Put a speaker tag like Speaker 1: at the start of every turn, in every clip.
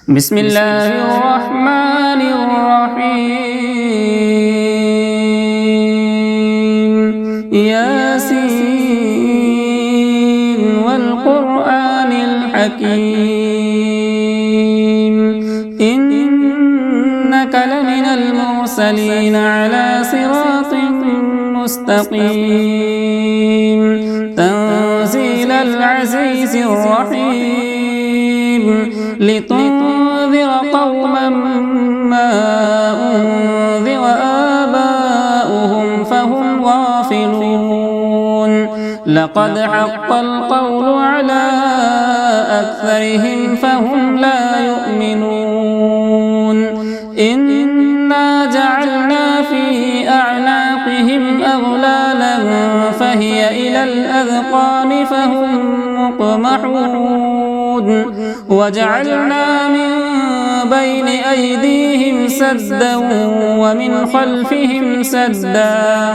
Speaker 1: بسم الله الرحمن الرحيم ياسين والقرآن الحكيم إنك لمن المرسلين على صراط مستقيم تنزيل العزيز الرحيم لتنذر قوما ما أنذر آباؤهم فهم غافلون لقد حق القول على أكثرهم فهم لا يؤمنون إنا جعلنا في أعناقهم أغلالا فهي إلى الأذقان فهم مقمحون وجعلنا من بين أيديهم سدا ومن خلفهم سدا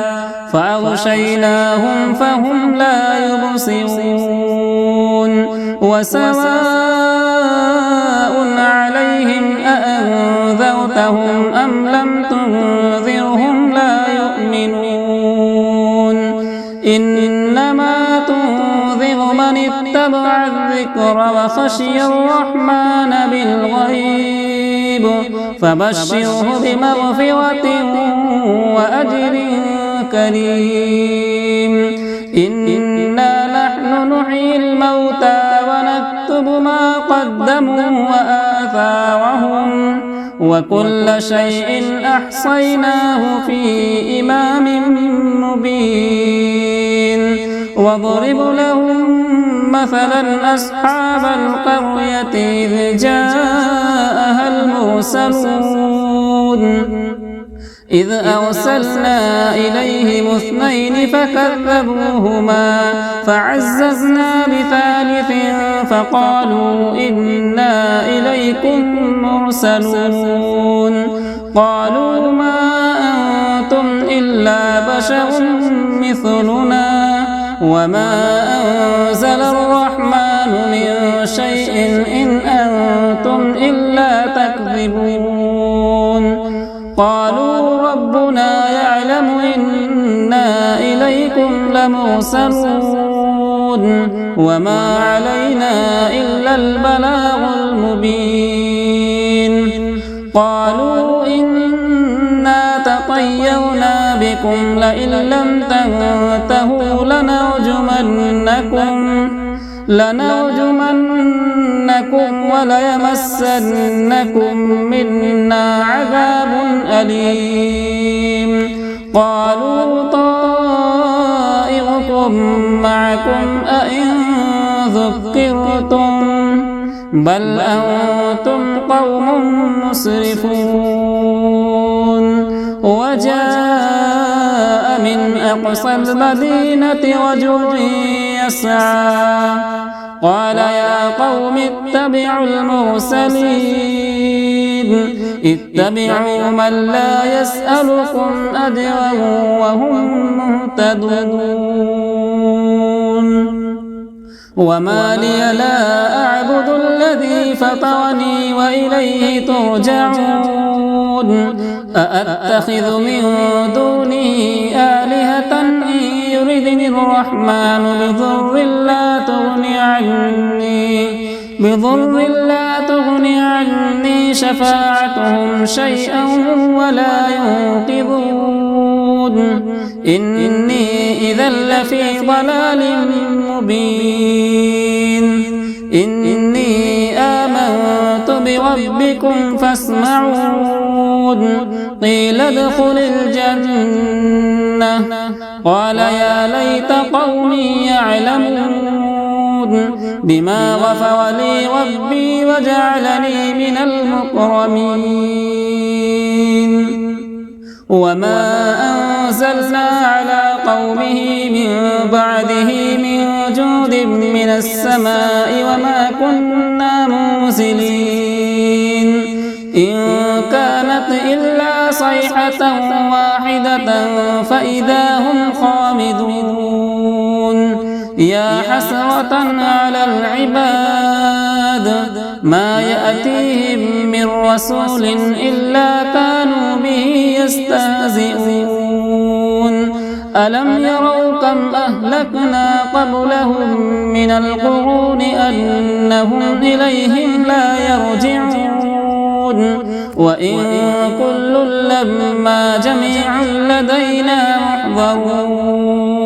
Speaker 1: فأغشيناهم فهم لا يبصرون وسواء عليهم أأنذرتهم أم لم تنذرهم لا يؤمنون إنما تنذر من اتبع الذكر وخشي الرحمن بالغيب فبشره بمغفرة وأجر كريم إنا نحن نحيي الموتى ونكتب ما قدموا وآثارهم وكل شيء أحصيناه في إمام مبين واضرب لهم مثلا أصحاب القرية إذ جاءها المرسلون إذ أرسلنا إليهم اثنين فكذبوهما فعززنا بثالث فقالوا إنا إليكم مرسلون قالوا ما أنتم إلا بشر مثلنا وما أنزل الرحمن من شيء إن أنتم إلا تكذبون قالوا ربنا يعلم إنا إليكم لمرسلون وما علينا إلا البلاغ المبين قالوا إنا تطيرنا بكم لئن لم تنتهوا لنرجمنكم وليمسنكم منا عذاب أليم قالوا طائركم معكم أئن ذكرتم بل أنتم قوم مسرفون وجاء من أقصى المدينة رجل يسعى قال يا قوم اتبعوا المرسلين اتبعوا من لا يسألكم أجرا وهم مهتدون وما لي لا أعبد الذي فطرني وإليه ترجعون أأتخذ من دونه آلهة إن يردني الرحمن بضر لا تغني عني شفاعتهم شيئا ولا ينقذون إني إذا لفي ضلال مبين إني آمنت بربكم فاسمعون قيل ادخل الجنة قال يا ليت قومي يعلمون بما غفر لي ربي وجعلني من المكرمين وما أنزلنا على قومه من بعده من جود من السماء وما كنا منزلين إن كانت إلا صيحة واحدة فإذا هم خامدون يا حسرة على العباد ما يأتيهم من رسول إلا كانوا به يستهزئون ألم يروا كم أهلكنا قبلهم من القرون أنهم إليهم لا يرجعون وإن كل لما جميع لدينا محضرون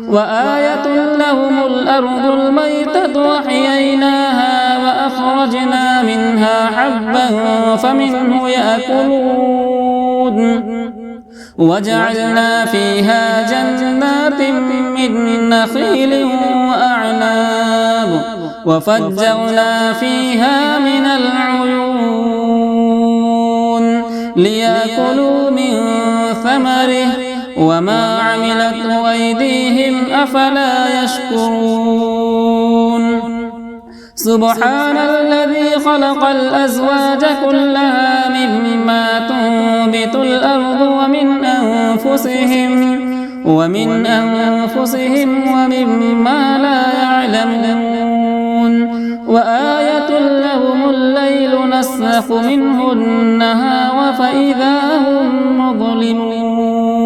Speaker 1: وآية لهم الأرض الميتة وأحييناها وأخرجنا منها حبا فمنه يأكلون وجعلنا فيها جنات من نخيل وأعناب وفجرنا فيها من العيون ليأكلوا من ثمره وما عملته أيديهم أفلا يشكرون سبحان الذي خلق الأزواج كلها مما تنبت الأرض ومن أنفسهم ومما لا يعلمون وآية لهم الليل نسلخ منه النهار فإذا هم مظلمون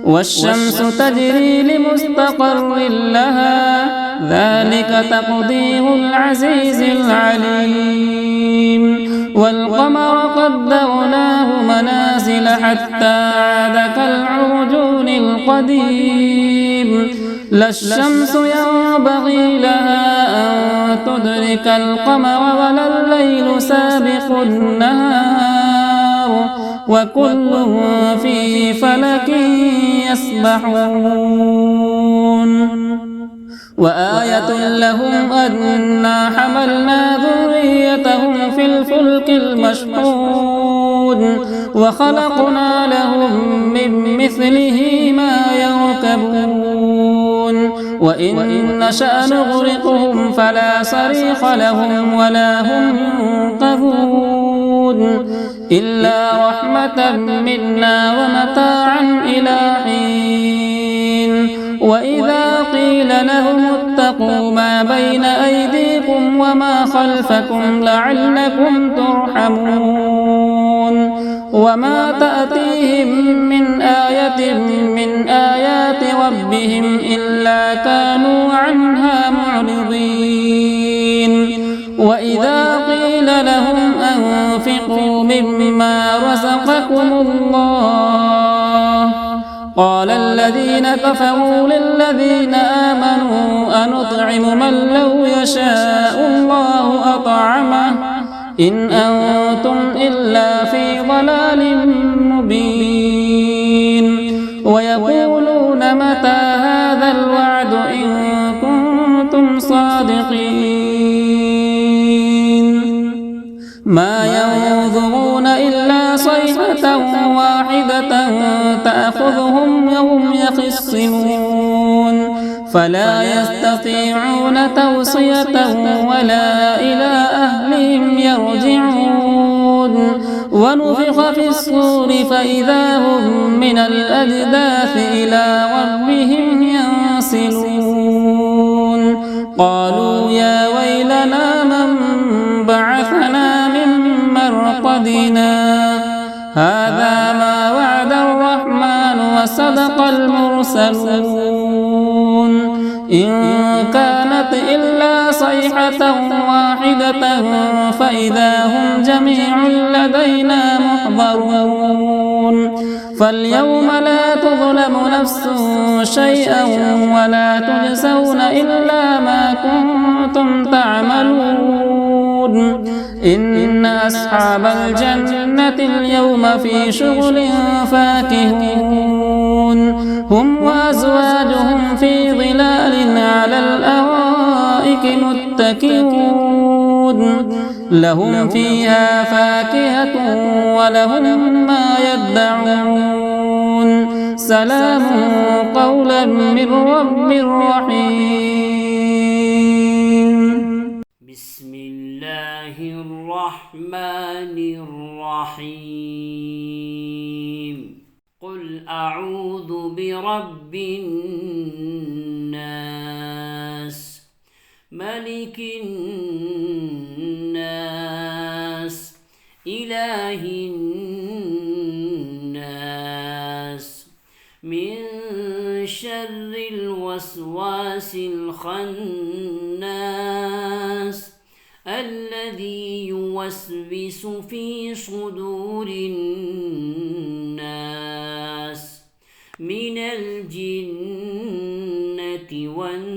Speaker 1: والشمس تجري لمستقر لها ذلك تقدير العزيز العليم والقمر قدرناه منازل حتى عاد كالعرجون القديم لا الشمس ينبغي لها أن تدرك القمر ولا الليل سابق النهار وكل في فلك يسبحون وآية لهم أنا حملنا ذريتهم في الفلك المشحون وخلقنا لهم من مثله ما يركبون وإن نشأ نغرقهم فلا صريخ لهم ولا هم ينقذون إلا رحمة منا ومتاعا إلى حين وإذا قيل لهم اتقوا ما بين أيديكم وما خلفكم لعلكم ترحمون وما تأتيهم من آية من آيات ربهم إلا كانوا عنها معرضين وإذا قيل لهم أنفقوا مما رزقكم الله قال الذين كفروا للذين آمنوا أنطعم من لو يشاء الله أطعمه إن أنتم إلا في ضلال مبين ويقولون متى هذا الوعد إن كنتم صادقين ما ينظرون إلا صيحة واحدة تأخذهم وهم يخصمون فلا يستطيعون توصية ولا إلى أهلهم يرجعون ونفخ في الصور فإذا هم من الأجداث إلى ربهم ينسلون قالوا يا ويلنا من بعثنا من مرقدنا هذا ما وعد الرحمن وصدق المرسلون إن كانت إلا صيحة واحدة فإذا هم جميع لدينا محضرون فاليوم لا تظلم نفس شيئا ولا تجزون إلا ما كنتم تعملون إن أصحاب الجنة اليوم في شغل فاكهون هم وأزواجهم في ظلال على الأرائك متكئون لهم فيها فاكهة ولهم ما يدعون سلام قولا من رب رحيم.
Speaker 2: بسم الله الرحمن الرحيم قل أعوذ برب الناس ملك الناس إله الناس من شر الوسواس الخناس الذي يوسوس في صدور الناس من الجنة والناس.